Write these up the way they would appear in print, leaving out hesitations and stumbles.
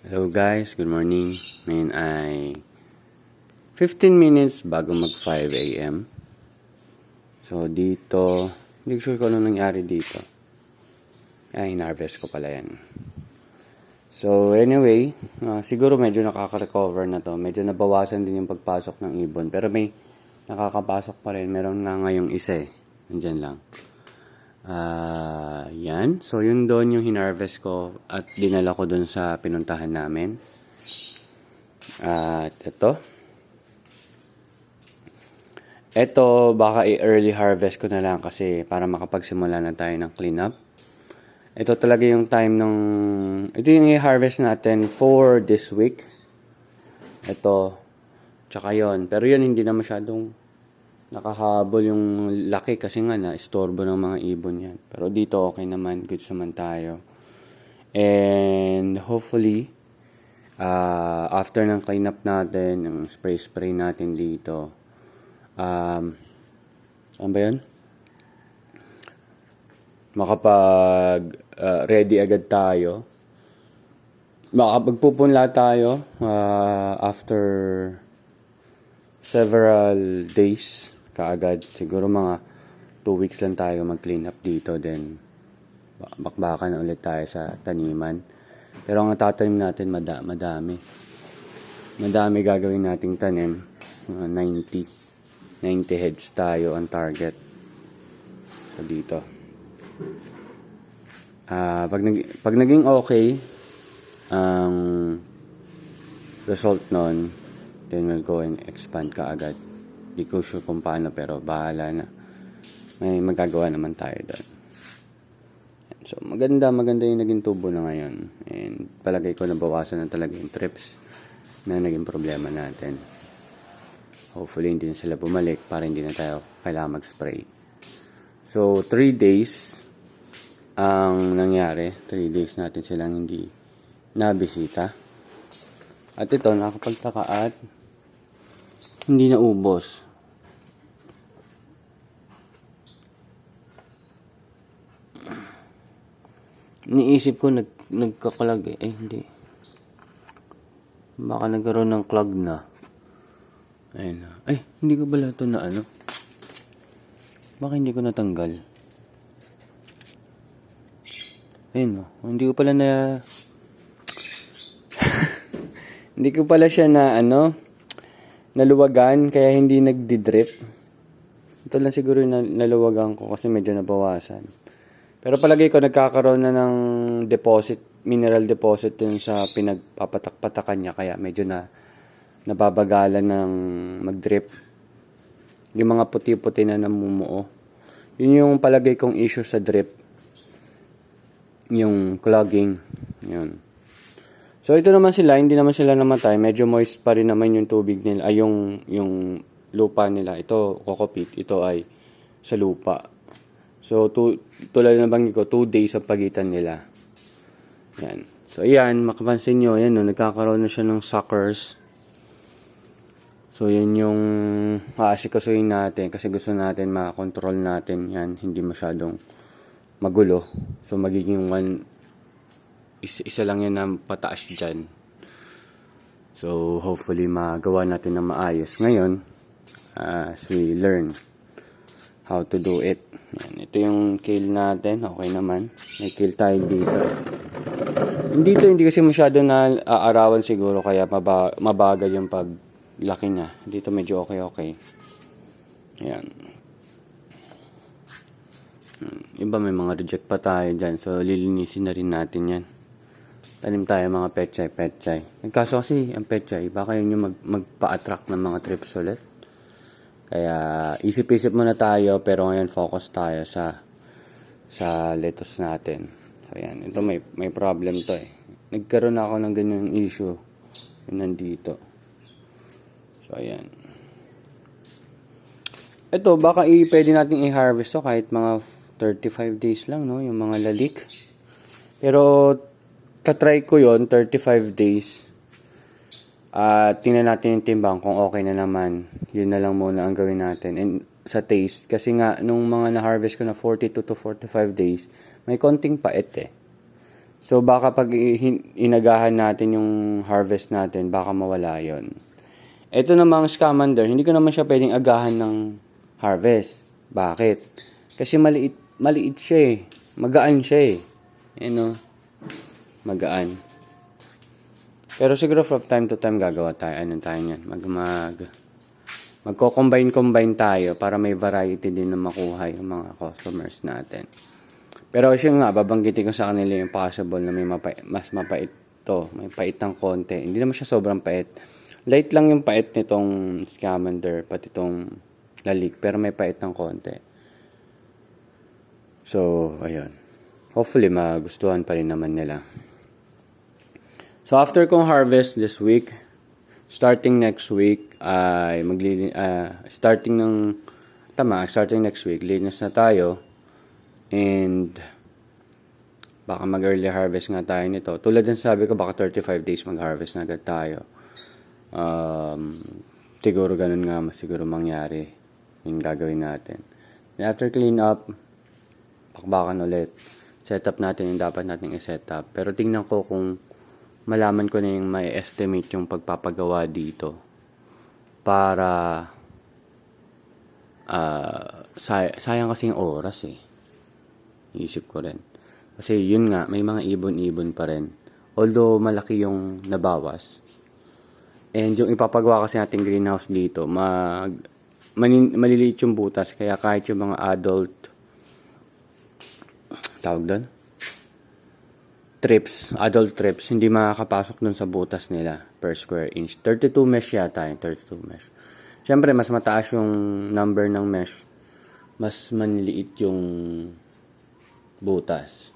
Hello guys, good morning. Ngayon ay 15 minutes bago mag 5 a.m. So dito, hindi ko sure kung ano nangyari dito. Hinarvest ko pala yan. So anyway, siguro medyo nakaka-recover na to. Medyo nabawasan din yung pagpasok ng ibon. Pero may nakakapasok pa rin. Meron nga ngayong isa eh. Nandyan lang. Yan. So, yun doon yung hinarvest ko at dinala ko doon sa pinuntahan namin. At ito. Ito, baka i-early harvest ko na lang kasi para makapagsimula na tayo ng cleanup. Ito talaga yung time nung... Ito yung i-harvest natin for this week. Ito. Tsaka yun. Pero yun, hindi na masyadong nakahabol yung laki kasi nga na-istorbo ng mga ibon yan. Pero dito okay naman, goods naman tayo. And hopefully, after ng cleanup natin, yung spray natin dito, ano ba yun? Makapag ready agad tayo. Makapagpupunla tayo after several days kaagad. Siguro mga 2 weeks lang tayo mag-clean up dito. Then, bakbakan na ulit tayo sa taniman. Pero ang tatanim natin, madami. Madami gagawin nating tanim. 90 heads tayo on target. So, dito. Pag naging okay, ang result nun, then we'll go and expand kaagad. Di ko sure kung paano pero bahala na. May magagawa naman tayo doon. So maganda yung naging tubo na ngayon. And palagay ko nabawasan na talaga yung trips na naging problema natin. Hopefully hindi na sila bumalik para hindi na tayo kailangan mag-spray. So 3 days ang nangyari. 3 days natin silang hindi nabisita. At ito nakapagtaka at hindi na ubos. Niisip ko nagkaklag eh. Hindi. Baka nagkaroon ng clog na. Ayun na. Ay, hindi ko pala ito na ano. Baka hindi ko natanggal. Ayun no. Hindi ko pala na... hindi ko pala siya na ano... naluwagan kaya hindi nagdi-drip. Ito lang siguro yung naluwagan ko kasi medyo nabawasan. Pero palagay ko nagkakaroon na ng mineral deposit dun sa pinagpapatak-patakan niya kaya medyo nababagalan ng mag-drip. Yung mga puti-puti na namumuo. Yun yung palagay kong issue sa drip. Yung clogging. Yun. So, ito naman sila, hindi naman sila namatay. Medyo moist pa rin naman yung tubig nila, ay yung lupa nila. Ito, kokopit. Ito ay sa lupa. So, tulad na banggit ko, 2 days ang pagitan nila. Yan. So, ayan, makapansin nyo, ayan, no, nagkakaroon na siya ng suckers. So, yan yung aasikasuhin natin kasi gusto natin makontrol natin yan. Hindi masyadong magulo. So, magiging isa lang yan na pataas dyan. So, hopefully magawa natin na maayos ngayon as we learn how to do it. Yan. Ito yung kale natin. Okay naman. May kale tayo dito. Hindi kasi masyado na aarawan siguro kaya mabagal yung paglaki niya. Dito medyo okay. Ayan. Iba may mga reject pa tayo dyan. So, lilinisin na rin natin yan. Tanim tayo mga petchay. Kaso kasi ang petchay, baka yun yung magpa-attract ng mga trips ulit. Kaya isip-isip muna tayo pero ngayon focus tayo sa lettuce natin. So yan, ito may problem to eh. Nagkaroon ako ng ganyan issue. Yun nandito. So ayan. Ito baka pwede nating i-harvest to kahit mga 35 days lang no, yung mga lalik. Pero tatry ko yon 35 days. Tingnan natin yung timbang kung okay na naman. Yun na lang muna ang gawin natin. And sa taste, kasi nga, nung mga na-harvest ko na 42 to 45 days, may konting pait eh. So baka pag inagahan natin yung harvest natin, baka mawala yon. Ito namang scamander, hindi ko naman siya pwedeng agahan ng harvest. Bakit? Kasi maliit siya eh. Magaan siya eh. Magaan. Pero siguro from time to time gagawa tayo. Tayo niyan? Magko-combine tayo para may variety din na makuha yung mga customers natin. Pero siya nga, babanggitin ko sa kanila yung possible na may mas mapait to. May pait ng konti. Hindi naman siya sobrang pait. Light lang yung pait nitong scamander, pati itong lalik. Pero may pait ng konti. So, ayun. Hopefully, magustuhan pa rin naman nila. So, after kong harvest this week, starting next week, starting next week, linis na tayo. And, baka mag-early harvest nga tayo nito. Tulad ng sabi ko, baka 35 days mag-harvest na agad tayo. Siguro ganun nga, siguro mangyari. Yung gagawin natin. And after clean up, pakbakan ulit. Set up natin yung dapat natin i-set up. Pero tingnan ko kung malaman ko na yung may estimate yung pagpapagawa dito. Para sayang kasi yung oras eh. Iisip ko rin. Kasi yun nga, may mga ibon-ibon pa rin. Although malaki yung nabawas. And yung ipapagawa kasi nating greenhouse dito, maliliit yung butas. Kaya kahit yung mga adult, tawag doon? Adult trips, hindi makakapasok dun sa butas nila per square inch. 32 mesh yata yun, 32 mesh. Siyempre, mas mataas yung number ng mesh. Mas maniliit yung butas.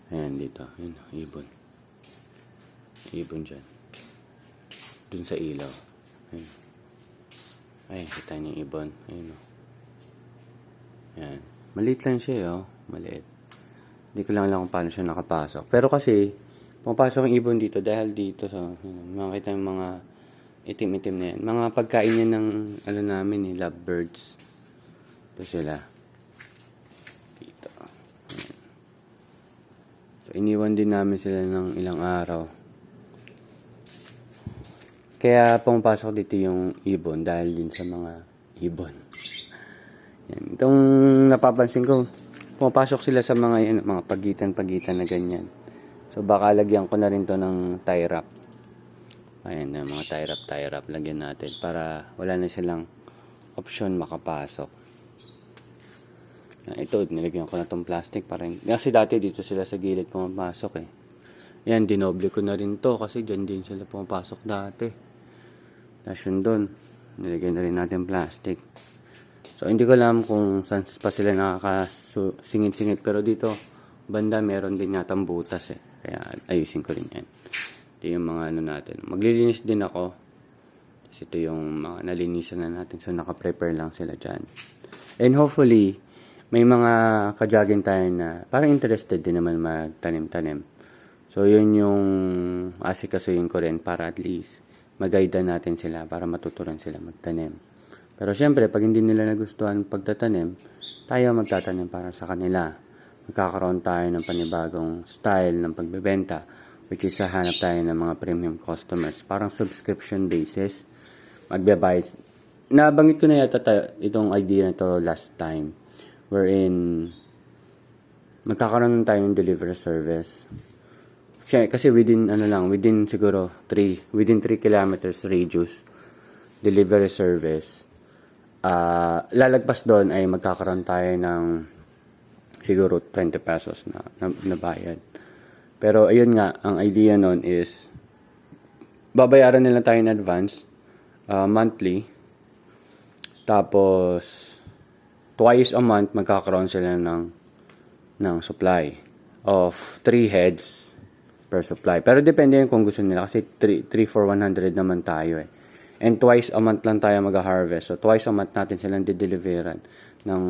Ayan, dito. Ayan, ibon. Ibon dyan. Dun sa ilaw. Ayan. Ay, kita niyo yung ibon. Ayan, o. Ayan. Maliit lang siya, Maliit. Hindi ko lang alam kung paano siya nakapasok. Pero kasi, pumapasok yung ibon dito dahil dito. So, makikita yung mga itim-itim na yan. Mga pagkain yan ng, namin lovebirds. Ito sila. Dito. Ayan. So, iniwan din namin sila ng ilang araw. Kaya pumapasok dito yung ibon dahil din sa mga ibon. Yan. Itong napapansin ko, pumapasok sila sa mga mga pagitan-pagitan na ganyan. So baka lagyan ko na rin to ng tie wrap. Ayan na mga tie wrap lagyan natin para wala na silang option makapasok. Ito, nilagyan ko na tong plastic para kasi dati dito sila sa gilid pumapasok eh. Yan, dinoble ko na rin to kasi dyan din sila pumapasok dati. Tapos yun doon, nilagyan na rin natin plastic. So, hindi ko alam kung saan pa sila nakakasingit-singit. Pero dito, banda, meron din yatang butas eh. Kaya, ayusin ko rin yan. Ito yung mga natin. Maglilinis din ako. Kasi ito yung mga nalinisan na natin. So, nakaprepare lang sila dyan. And hopefully, may mga kajagin tayo na parang interested din naman magtanim-tanim. So, yun yung asikasuhin ko rin para at least mag-guide natin sila para matuturan sila magtanim. Pero syempre, pag hindi nila nagustuhan pagtatanim, tayo magtatanim para sa kanila. Magkakaroon tayo ng panibagong style ng pagbebenta, which is hahanap tayo ng mga premium customers. Parang subscription basis, magbabayad. Nabanggit ko na yata itong idea na to last time, wherein magkakaroon tayo ng delivery service. Kasi within siguro 3 kilometers radius, delivery service. Lalagpas doon ay magkakaroon tayo ng siguro 20 pesos na bayad. Pero ayun nga, ang idea nun is babayaran nila tayo in advance, monthly. Tapos twice a month magkakaroon sila ng supply of 3 heads per supply. Pero depende yun kung gusto nila kasi 3 for 100 naman tayo eh. And twice a month lang tayo mag-harvest. So, twice a month natin silang dideliveran ng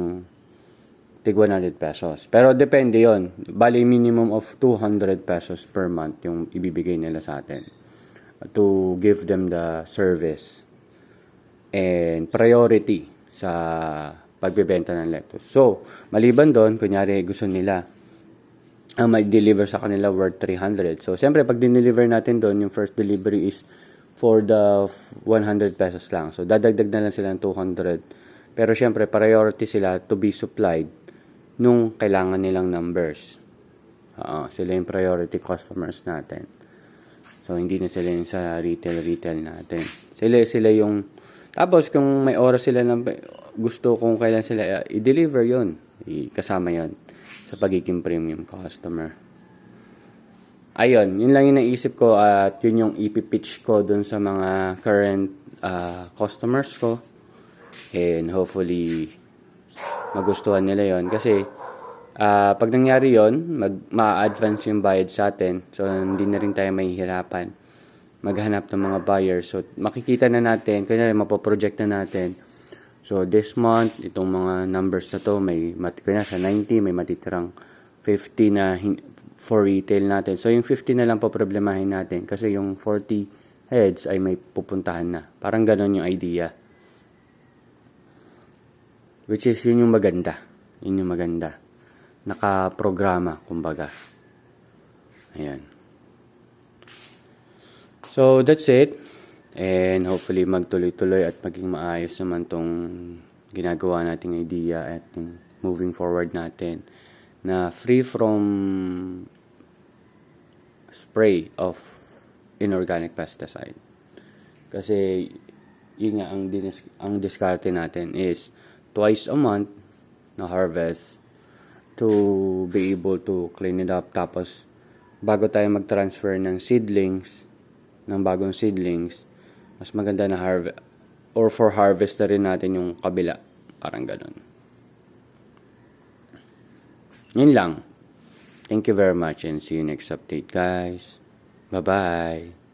tig 100 pesos. Pero depende yon. Bali, minimum of 200 pesos per month yung ibibigay nila sa atin to give them the service and priority sa pagbebenta ng lettuce. So, maliban doon, kunyari gusto nila ang may deliver sa kanila worth 300. So, siyempre, pag dineliver natin doon, yung first delivery is for the 100 pesos lang. So, dadagdag na lang sila ng 200. Pero, siyempre, priority sila to be supplied nung kailangan nilang numbers. Sila yung priority customers natin. So, hindi na sila yung sa retail natin. Sila yung... Tapos, kung may oras sila na gusto kung kailan sila i-deliver yon, kasama yon sa pagiging premium customer. Ayun, yun lang yung naisip ko at yun yung ipipitch ko dun sa mga current customers ko. And hopefully, magustuhan nila yon. Kasi, pag nangyari yon, ma-advance yung bayad sa atin. So, hindi na rin tayo mahihirapan maghanap ng mga buyers. So, makikita na natin, kaya mapoproject na natin. So, this month, itong mga numbers na to, kaya sa 90, may matitirang 50 na for retail natin. So, yung 50 na lang po problemahin natin kasi yung 40 heads ay may pupuntahan na. Parang ganon yung idea. Which is, yun yung maganda. Yun yung maganda. Nakaprograma, kumbaga. Ayan. So, that's it. And hopefully magtuloy-tuloy at maging maayos naman tong ginagawa nating idea at moving forward natin na free from spray of inorganic pesticide. Kasi yun nga ang diskarte natin is twice a month na harvest to be able to clean it up. Tapos bago tayo mag-transfer ng bagong seedlings, mas maganda na harvest or for harvest na rin natin yung kabila. Parang ganun. Yun lang. Thank you very much and see you next update, guys. Bye-bye.